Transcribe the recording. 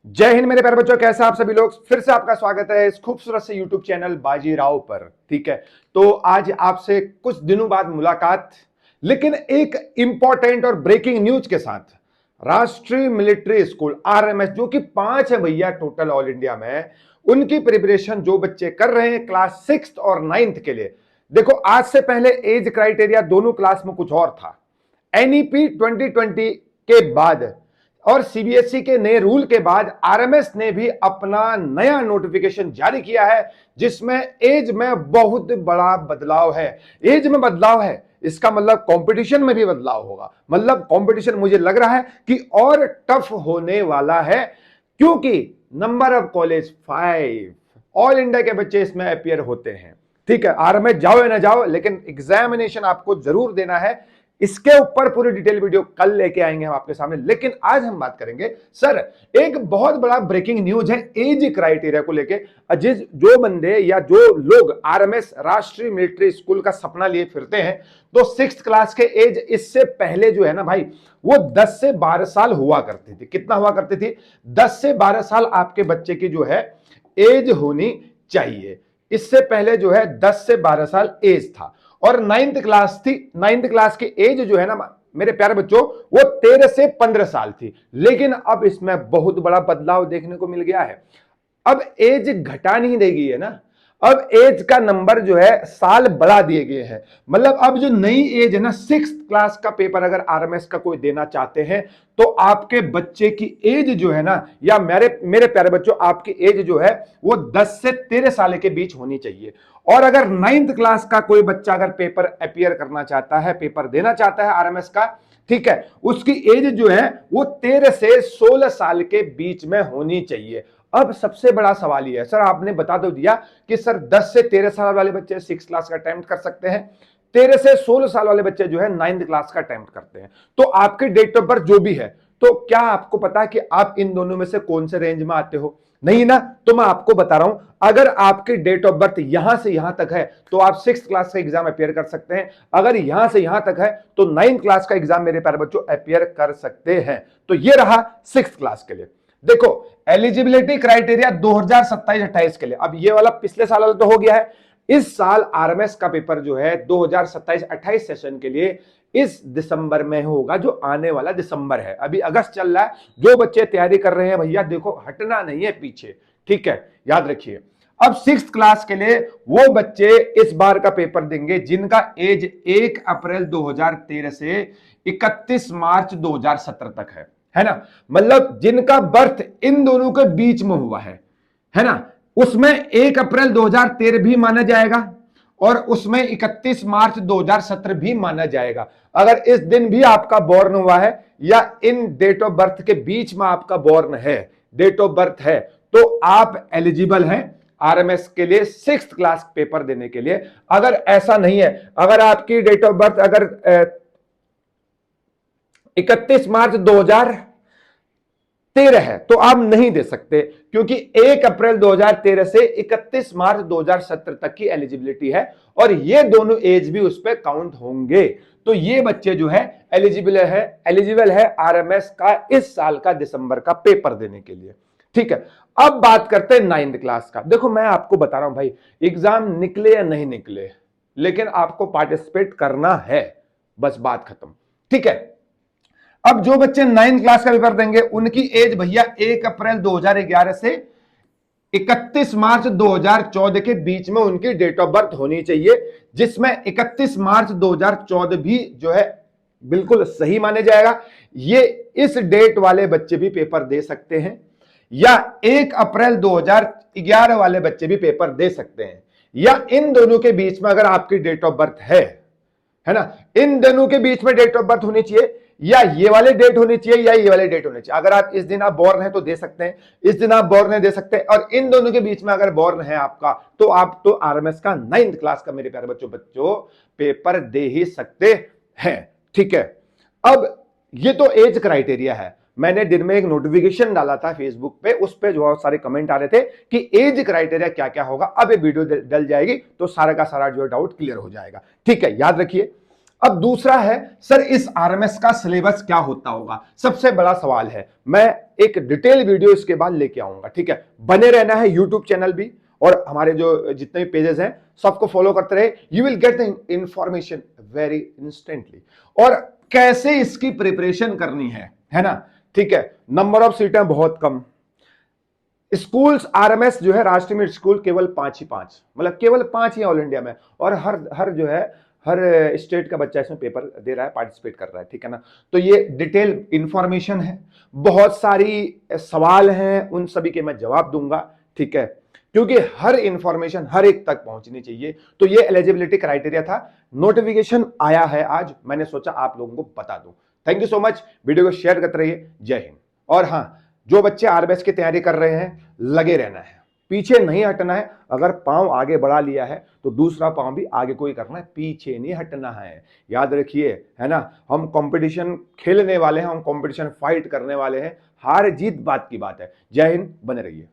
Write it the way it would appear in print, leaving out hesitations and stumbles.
जय हिंद मेरे प्यारे बच्चों, कैसे आप सभी लोग। फिर से आपका स्वागत है इस खूबसूरत से यूट्यूब चैनल बाजीराव पर। ठीक है, तो आज आपसे कुछ दिनों बाद मुलाकात, लेकिन एक इंपॉर्टेंट और ब्रेकिंग न्यूज के साथ। राष्ट्रीय मिलिट्री स्कूल आरएमएस, जो कि 5 है भैया टोटल ऑल इंडिया में, उनकी प्रिपरेशन जो बच्चे कर रहे हैं क्लास 6 और 9 के लिए। देखो, आज से पहले एज क्राइटेरिया दोनों क्लास में कुछ और था। एनईपी 2020 के बाद और सीबीएसई के नए रूल के बाद आरएमएस ने भी अपना नया नोटिफिकेशन जारी किया है, जिसमें एज में बहुत बड़ा बदलाव है। एज में बदलाव है, इसका मतलब कंपटीशन में भी बदलाव होगा। मतलब कंपटीशन मुझे लग रहा है कि और टफ होने वाला है, क्योंकि number of college 5 all India के बच्चे इसमें अपियर होते हैं। ठीक है, आरएमएस जाओ या ना जाओ, लेकिन एग्जामिनेशन आपको जरूर देना है। इसके ऊपर पूरी डिटेल वीडियो कल लेके आएंगे हम आपके सामने, लेकिन आज हम बात करेंगे सर, एक बहुत बड़ा ब्रेकिंग न्यूज है एज क्राइटेरिया को लेके। जिस जो बंदे या जो लोग आरएमएस राष्ट्रीय मिलिट्री स्कूल का सपना लिए फिरते हैं, तो 6th क्लास के एज इससे पहले जो है ना भाई, वो 10 से 12 साल हुआ करती थी। कितना हुआ करती थी? 10 से 12 साल आपके बच्चे की जो है एज होनी चाहिए। इससे पहले जो है 10 से 12 साल एज था। और 9th क्लास थी, 9th क्लास की एज जो है ना मेरे प्यारे बच्चों, वो 13 से 15 साल थी। लेकिन अब इसमें बहुत बड़ा बदलाव देखने को मिल गया है। अब एज घटा नहीं देगी है ना, अब एज का नंबर जो है साल बढ़ा दिए गए हैं। मतलब अब जो नई एज है ना, 6th क्लास का पेपर अगर आरएमएस का कोई देना चाहते हैं, तो आपके बच्चे की एज जो है ना, या मेरे मेरे प्यारे बच्चों, आपकी एज जो है वो 10 से 13 साल के बीच होनी चाहिए। और अगर 9th क्लास का कोई बच्चा अगर पेपर अपियर करना चाहता है, पेपर देना चाहता है आरएमएस का, ठीक है, उसकी एज जो है वो 13 से 16 साल के बीच में होनी चाहिए। अब सबसे बड़ा सवाल यह है, सर आपने बता दो दिया कि सर 10 से 13 साल वाले बच्चे 6 क्लास का अटेम्प्ट कर सकते हैं, 13 से 16 साल वाले बच्चे जो है 9th क्लास का अटेम्प्ट करते हैं। तो आपकी डेट ऑफ बर्थ जो भी है, तो क्या आपको पता है कि आप इन दोनों में से कौन से रेंज में आते हो? नहीं ना, तो मैं आपको बता रहा हूं, अगर आपकी डेट ऑफ बर्थ यहां से यहां तक है, तो आप 6th क्लास का एग्जाम अपियर कर सकते हैं। अगर यहां से यहां तक है, तो 9th क्लास का एग्जाम मेरे प्यारे बच्चों अपियर कर सकते हैं। तो ये रहा 6th क्लास के लिए। देखो, एलिजिबिलिटी क्राइटेरिया 2027-28 के लिए, अब ये वाला पिछले साल वाला तो हो गया है। इस साल आरएमएस का पेपर जो है 2027-28 सेशन के लिए इस दिसंबर में होगा, जो आने वाला दिसंबर है। अभी अगस्त चल रहा है। जो बच्चे तैयारी कर रहे हैं भैया, देखो हटना नहीं है पीछे, ठीक है, याद रखिए। अब 6th क्लास के लिए वो बच्चे इस बार का पेपर देंगे जिनका एज 1 अप्रैल 2013 से 31 मार्च 2017 तक है ना। मतलब जिनका बर्थ इन दोनों के बीच में हुआ है ना, उसमें 1 अप्रैल 2013 भी माना जाएगा और उसमें 31 मार्च 2017 भी माना जाएगा। अगर इस दिन भी आपका बॉर्न हुआ है या इन डेट ऑफ बर्थ के बीच में आपका बॉर्न है, डेट ऑफ बर्थ है, तो आप एलिजिबल हैं आरएमएस के लिए 6th क्लास पेपर देने के लिए। अगर ऐसा नहीं है, अगर आपकी डेट ऑफ बर्थ अगर 31 मार्च 2013 है, तो आप नहीं दे सकते, क्योंकि 1 अप्रैल 2013 से 31 मार्च 2017 तक की एलिजिबिलिटी है और ये दोनों एज भी उस पर काउंट होंगे। तो ये बच्चे जो है एलिजिबल है आरएमएस का इस साल का दिसंबर का पेपर देने के लिए। ठीक है, अब बात करते हैं 9th क्लास का। देखो, मैं आपको बता रहा हूं भाई, एग्जाम निकले या नहीं निकले, लेकिन आपको पार्टिसिपेट करना है, बस बात खत्म। ठीक है, अब जो बच्चे 9th क्लास का पेपर देंगे, उनकी एज भैया 1 अप्रैल 2011 से 31 मार्च 2014 के बीच में उनकी डेट ऑफ बर्थ होनी चाहिए, जिसमें 31 मार्च 2014 भी जो है बिल्कुल सही माने जाएगा। ये इस डेट वाले बच्चे भी पेपर दे सकते हैं, या 1 अप्रैल 2011 वाले बच्चे भी पेपर दे सकते हैं, या इन दोनों के बीच में अगर आपकी डेट ऑफ बर्थ है ना, इन दोनों के बीच में डेट ऑफ बर्थ होनी चाहिए, या ये वाले डेट होनी चाहिए या ये वाले डेट होनी चाहिए। अगर आप इस दिन आप बॉर्न है तो दे सकते हैं, इस दिन आप बॉर्न है दे सकते हैं, और इन दोनों के बीच में अगर बॉर्न है आपका, तो आप तो आरएमएस का 9th क्लास का मेरे प्यारे बच्चों पेपर दे ही सकते हैं। ठीक है, अब ये तो एज क्राइटेरिया है। मैंने दिन में एक नोटिफिकेशन डाला था फेसबुक पे, उस पे जो बहुत सारे कमेंट आ रहे थे कि एज क्राइटेरिया क्या क्या होगा। अब ये वीडियो डल जाएगी तो सारा का सारा जो डाउट क्लियर हो जाएगा। ठीक है, याद रखिए, अब दूसरा है, सर इस आरएमएस का सिलेबस क्या होता होगा, सबसे बड़ा सवाल है। मैं एक डिटेल वीडियो इसके बाद लेके आऊंगा, ठीक है। बने रहना है, यूट्यूब चैनल भी और हमारे जो जितने भी पेजेस हैं सबको फॉलो करते रहे। You will get the information very instantly. और कैसे इसकी प्रिपरेशन करनी है ना, ठीक है। नंबर ऑफ सीटें बहुत कम, स्कूल्स आरएमएस जो है राष्ट्रीय मिड स्कूल केवल 5 ही 5, मतलब केवल 5 ही ऑल इंडिया में, और हर हर जो है हर स्टेट का बच्चा इसमें पेपर दे रहा है, पार्टिसिपेट कर रहा है, ठीक है ना। तो ये डिटेल इंफॉर्मेशन है, बहुत सारी सवाल हैं, उन सभी के मैं जवाब दूंगा, ठीक है, क्योंकि हर इंफॉर्मेशन हर एक तक पहुंचनी चाहिए। तो ये एलिजिबिलिटी क्राइटेरिया था। नोटिफिकेशन आया है आज, मैंने सोचा आप लोगों को बता दूं। Thank you so much, video को शेयर करते रहिए। जय हिंद। और हाँ, जो बच्चे आरबीएस की तैयारी कर रहे हैं, लगे रहना है, पीछे नहीं हटना है। अगर पांव आगे बढ़ा लिया है तो दूसरा पांव भी आगे को ही करना है, पीछे नहीं हटना है। याद रखिए, है ना, हम कंपटीशन खेलने वाले हैं, हम कंपटीशन फाइट करने वाले हैं। हार जीत बात की बात है। जय हिंद, बने रहिए।